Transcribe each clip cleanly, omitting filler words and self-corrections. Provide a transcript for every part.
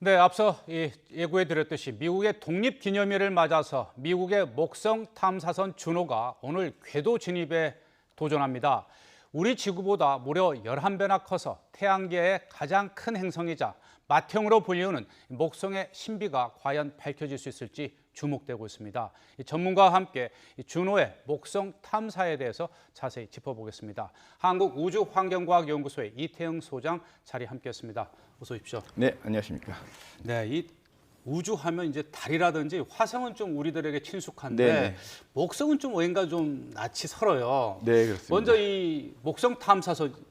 네, 앞서 예고해 드렸듯이 미국의 독립기념일을 맞아서 미국의 목성 탐사선 준호가 오늘 궤도 진입에 도전합니다. 우리 지구보다 무려 11배나 커서 태양계의 가장 큰 행성이자 맏형으로 불리우는 목성의 신비가 과연 밝혀질 수 있을지 주목되고 있습니다. 전문가와 함께 준호의 목성 탐사에 대해서 자세히 짚어보겠습니다. 한국우주환경과학연구소의 이태영 소장 자리 함께했습니다. 어서 오십시오. 네, 안녕하십니까. 네, 이 우주하면 이제 달이라든지 화성은 좀 우리들에게 친숙한데 네네. 목성은 좀 왠가 좀 낯이 설어요. 네, 그렇습니다. 먼저 이 목성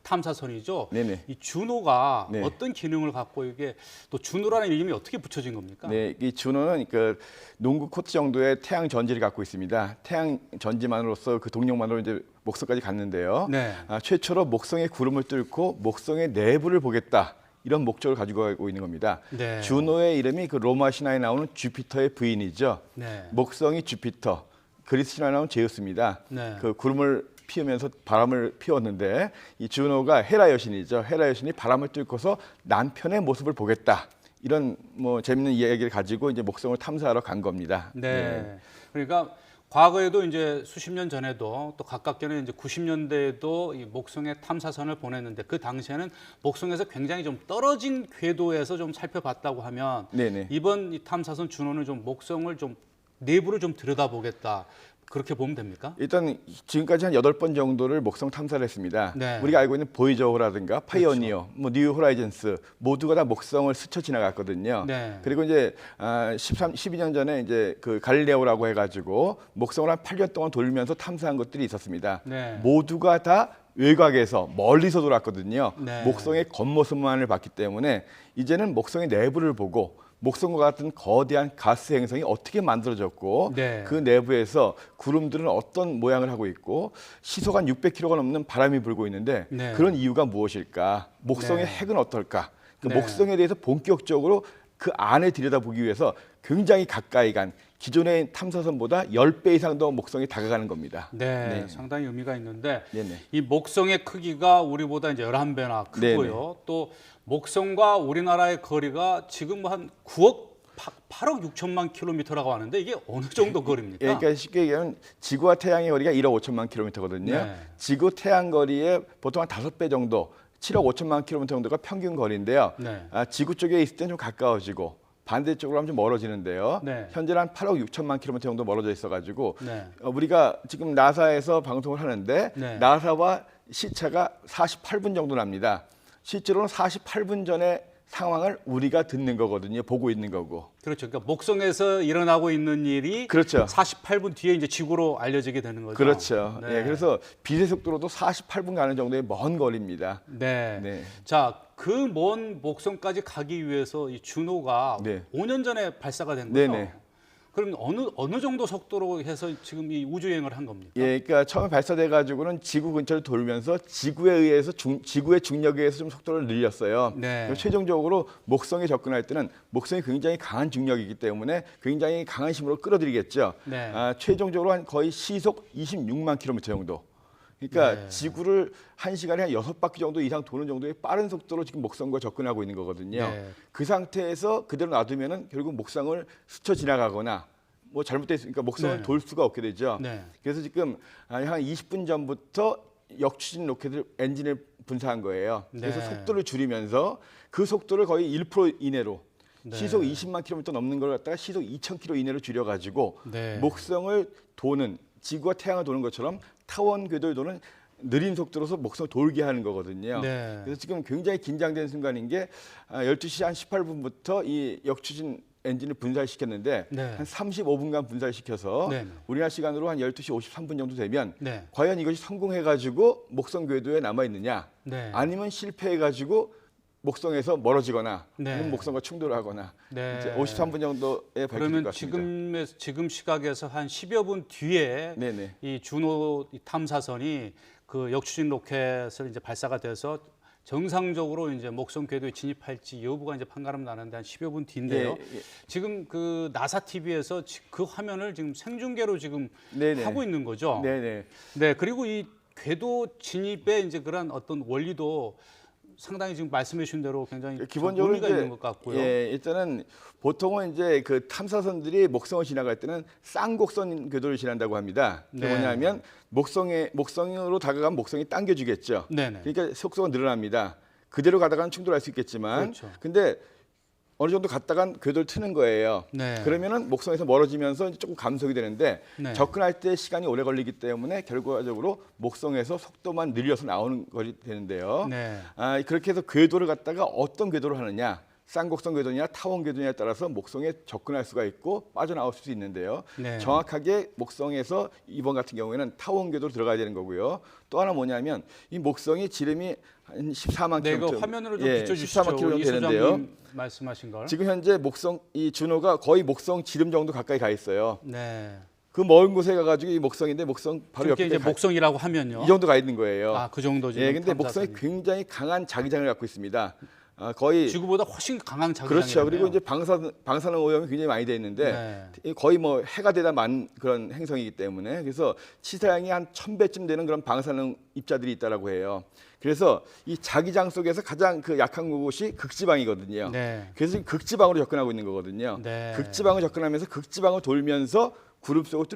탐사선이죠. 네네. 이 준호가 네. 어떤 기능을 갖고 이게 또 준호라는 이름이 어떻게 붙여진 겁니까? 네, 이 준호는 그 농구 코트 정도의 태양 전지를 갖고 있습니다. 태양 전지만으로서 그 동력만으로 이제 목성까지 갔는데요. 네. 최초로 목성의 구름을 뚫고 목성의 내부를 보겠다. 이런 목적을 가지고 가고 있는 겁니다. 네. 준호의 이름이 그 로마 신화에 나오는 주피터의 부인이죠. 네. 목성이 주피터, 그리스 신화에 나오는 제우스입니다. 네. 그 구름을 피우면서 바람을 피웠는데 이 준호가 헤라 여신이죠. 헤라 여신이 바람을 뚫고서 남편의 모습을 보겠다. 이런 뭐 재밌는 이야기를 가지고 이제 목성을 탐사하러 간 겁니다. 네. 그러니까 과거에도 이제 수십 년 전에도 또 가깝게는 이제 90년대에도 이 목성의 탐사선을 보냈는데 그 당시에는 목성에서 굉장히 좀 떨어진 궤도에서 좀 살펴봤다고 하면 네네. 이번 이 탐사선 준호는 좀 목성을 좀 내부를 좀 들여다보겠다. 그렇게 보면 됩니까? 일단 지금까지 한 8번 정도를 목성 탐사를 했습니다. 네. 우리가 알고 있는 보이저호라든가 파이오니어, 뭐 뉴 호라이즌스 모두가 다 목성을 스쳐 지나갔거든요. 네. 그리고 이제 12년 전에 이제 그 갈릴레오라고 해가지고 목성을 한 8년 동안 돌면서 탐사한 것들이 있었습니다. 네. 모두가 다 외곽에서 멀리서 돌았거든요. 네. 목성의 겉모습만을 봤기 때문에 이제는 목성의 내부를 보고 목성과 같은 거대한 가스 행성이 어떻게 만들어졌고 네. 그 내부에서 구름들은 어떤 모양을 하고 있고 시속 한 600km가 넘는 바람이 불고 있는데 네. 그런 이유가 무엇일까? 목성의 네. 핵은 어떨까? 그 네. 목성에 대해서 본격적으로 그 안에 들여다보기 위해서 굉장히 가까이 간 기존의 탐사선보다 10배 이상 더 목성에 다가가는 겁니다. 네, 상당히 의미가 있는데 네네. 이 목성의 크기가 우리보다 이제 11배나 크고요. 또 목성과 우리나라의 거리가 지금 한 8억 6천만 킬로미터라고 하는데 이게 어느 정도 거리입니까? 예, 그러니까 쉽게 얘기하면 지구와 태양의 거리가 1억 5천만 킬로미터거든요. 네. 지구 태양 거리의 보통 한 5배 정도, 7억 5천만 킬로미터 정도가 평균 거리인데요. 네. 지구 쪽에 있을 때는 좀 가까워지고 반대쪽으로 하면 좀 멀어지는데요. 네. 현재 한 8억 6천만 킬로미터 정도 멀어져 있어가지고 네. 우리가 지금 나사에서 방송을 하는데 네. 나사와 시차가 48분 정도 납니다. 실제로는 48분 전에 상황을 우리가 듣는 거거든요. 보고 있는 거고. 그렇죠. 그러니까 목성에서 일어나고 있는 일이 그렇죠. 48분 뒤에 이제 지구로 알려지게 되는 거죠. 그렇죠. 네. 예, 그래서 빛의 속도로도 48분 가는 정도의 먼 거리입니다. 네. 네. 자, 그 먼 목성까지 가기 위해서 이 준호가 네. 5년 전에 발사가 된 거죠. 네네. 그럼 어느 정도 속도로 해서 지금 이 우주 여행을 한 겁니까? 예, 그러니까 처음에 발사돼 가지고는 지구 근처를 돌면서 지구에 의해서 지구의 중력에 의해서 좀 속도를 늘렸어요. 네. 그래서 최종적으로 목성에 접근할 때는 목성이 굉장히 강한 중력이기 때문에 굉장히 강한 힘으로 끌어들이겠죠. 네. 최종적으로 한 거의 시속 26만 킬로미터 정도. 그러니까 네. 지구를 한 시간에 한 6바퀴 정도 이상 도는 정도의 빠른 속도로 지금 목성과 접근하고 있는 거거든요. 네. 그 상태에서 그대로 놔두면은 결국 목성을 스쳐 지나가거나 뭐 잘못됐으니까 목성을 네. 돌 수가 없게 되죠. 네. 그래서 지금 한 20분 전부터 역추진 로켓을 엔진을 분사한 거예요. 그래서 네. 속도를 줄이면서 그 속도를 거의 1% 이내로 네. 시속 20만 킬로미터 넘는 걸 갖다가 시속 2,000km 이내로 줄여가지고 네. 목성을 도는 지구와 태양을 도는 것처럼 타원 궤도를 도는 느린 속도로서 목성을 돌게 하는 거거든요. 네. 그래서 지금 굉장히 긴장된 순간인 게 12시 한 18분부터 이 역추진 엔진을 분사시켰는데 네. 한 35분간 분사시켜서 네. 우리나라 시간으로 한 12시 53분 정도 되면 네. 과연 이것이 성공해가지고 목성 궤도에 남아있느냐 네. 아니면 실패해가지고 목성에서 멀어지거나 네. 아니면 목성과 충돌하거나 네. 이제 53분 정도에 밝혀질 것 그러면 같습니다. 지금 시각에서 한 10여 분 뒤에 네네. 이 준호 탐사선이 그 역추진 로켓을 이제 발사가 돼서 정상적으로 이제 목성 궤도에 진입할지 여부가 이제 판가름 나는데 한 10여 분 뒤인데요. 예, 예. 지금 그 나사 TV에서 그 화면을 지금 생중계로 지금 네네. 하고 있는 거죠. 네네. 네, 그리고 이 궤도 진입의 이제 그런 어떤 원리도 상당히 지금 말씀해 주신 대로 굉장히 기본적으로 의미가 있는 것 같고요. 예, 일단은 보통은 이제 그 탐사선들이 목성을 지나갈 때는 쌍곡선 궤도를 지난다고 합니다. 그게 네. 뭐냐면 목성으로 다가가면 목성이 당겨주겠죠. 네네. 그러니까 속도가 늘어납니다. 그대로 가다가는 충돌할 수 있겠지만, 그렇죠. 근데 어느 정도 갔다간 궤도를 트는 거예요. 네. 그러면은 목성에서 멀어지면서 이제 조금 감속이 되는데 네. 접근할 때 시간이 오래 걸리기 때문에 결과적으로 목성에서 속도만 늘려서 나오는 것이 되는데요. 네. 그렇게 해서 궤도를 갖다가 어떤 궤도를 하느냐, 쌍곡선 궤도냐 타원 궤도냐에 따라서 목성에 접근할 수가 있고 빠져나올 수 있는데요. 네. 정확하게 목성에서 이번 같은 경우에는 타원 궤도로 들어가야 되는 거고요. 또 하나 뭐냐면 이 목성이 지름이 한 14만 네, 킬로미터, 그 화면으로 좀 비춰주시죠. 14만 킬로미터 이 되는데요. 소장님 말씀하신 걸. 지금 현재 이 준호가 거의 목성 지름 정도 가까이 가 있어요. 네. 그 먼 곳에 가가지고 이 목성인데 목성 바로 이렇게 옆에 이제 목성이라고 하면요. 이 정도 가 있는 거예요. 아, 그 정도 지금. 예, 근데 목성이 탐사선이. 굉장히 강한 자기장을 갖고 있습니다. 거의 지구보다 훨씬 강한 자기장이네요. 그렇죠. 그리고 이제 방사능 오염이 굉장히 많이 돼 있는데 거의 뭐 해가 되다 만 그런 행성이기 때문에 그래서 치사량이 한 1000배쯤 되는 그런 방사능 입자들이 있다라고 해요. 그래서 이 자기장 속에서 가장 그 약한 곳이 극지방이거든요. 네. 그래서 지금 극지방으로 접근하고 있는 거거든요. 네. 극지방을 접근하면서 극지방을 돌면서 구름 속을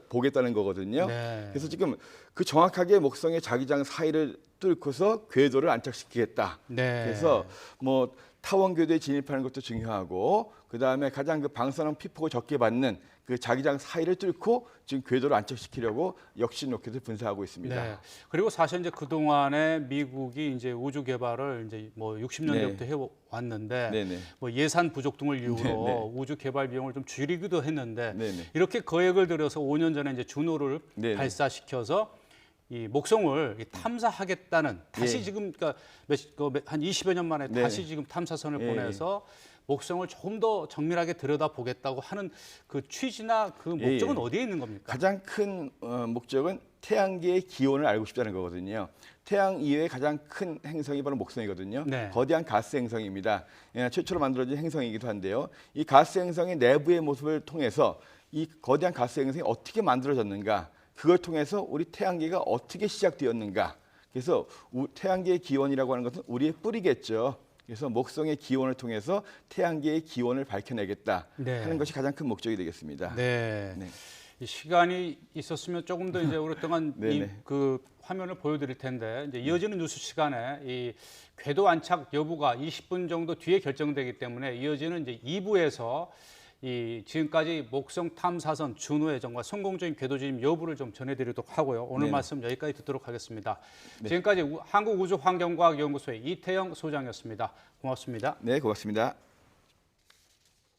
보겠다는 거거든요. 네. 그래서 지금 그 정확하게 목성의 자기장 사이를 뚫고서 궤도를 안착시키겠다. 네. 그래서 뭐 타원 궤도에 진입하는 것도 중요하고 그 다음에 가장 그 방사능 피폭을 적게 받는 그 자기장 사이를 뚫고 지금 궤도를 안착시키려고 역시 로켓을 분사하고 있습니다. 네. 그리고 사실 이제 그 동안에 미국이 이제 우주 개발을 이제 뭐 60년대부터 해 왔는데 네네. 뭐 예산 부족 등을 이유로 네네. 우주 개발 비용을 좀 줄이기도 했는데 네네. 이렇게 거액을 들여서 5년 전에 이제 준호를 네네. 발사시켜서 이 목성을 탐사하겠다는 다시 예. 지금 그러니까 한 20여 년 만에 네. 다시 지금 탐사선을 예. 보내서 목성을 조금 더 정밀하게 들여다보겠다고 하는 그 취지나 그 목적은 예. 어디에 있는 겁니까? 가장 큰 목적은 태양계의 기온을 알고 싶다는 거거든요. 태양 이외의 가장 큰 행성이 바로 목성이거든요. 네. 거대한 가스 행성입니다. 최초로 만들어진 행성이기도 한데요. 이 가스 행성의 내부의 모습을 통해서 이 거대한 가스 행성이 어떻게 만들어졌는가, 그걸 통해서 우리 태양계가 어떻게 시작되었는가. 그래서 태양계의 기원이라고 하는 것은 우리의 뿌리겠죠. 그래서 목성의 기원을 통해서 태양계의 기원을 밝혀내겠다 네. 하는 것이 가장 큰 목적이 되겠습니다. 네. 네. 이 시간이 있었으면 조금 더 이제 오랫동안 네네. 이 그 화면을 보여드릴 텐데 이제 이어지는 뉴스 시간에 이 궤도 안착 여부가 20분 정도 뒤에 결정되기 때문에 이어지는 이제 2부에서 이 지금까지 목성 탐사선 준호의 정말 성공적인 궤도 진입 여부를 좀 전해드리도록 하고요. 오늘 네네. 말씀 여기까지 듣도록 하겠습니다. 지금까지 한국우주환경과학연구소의 이태영 소장이었습니다. 고맙습니다. 네, 고맙습니다.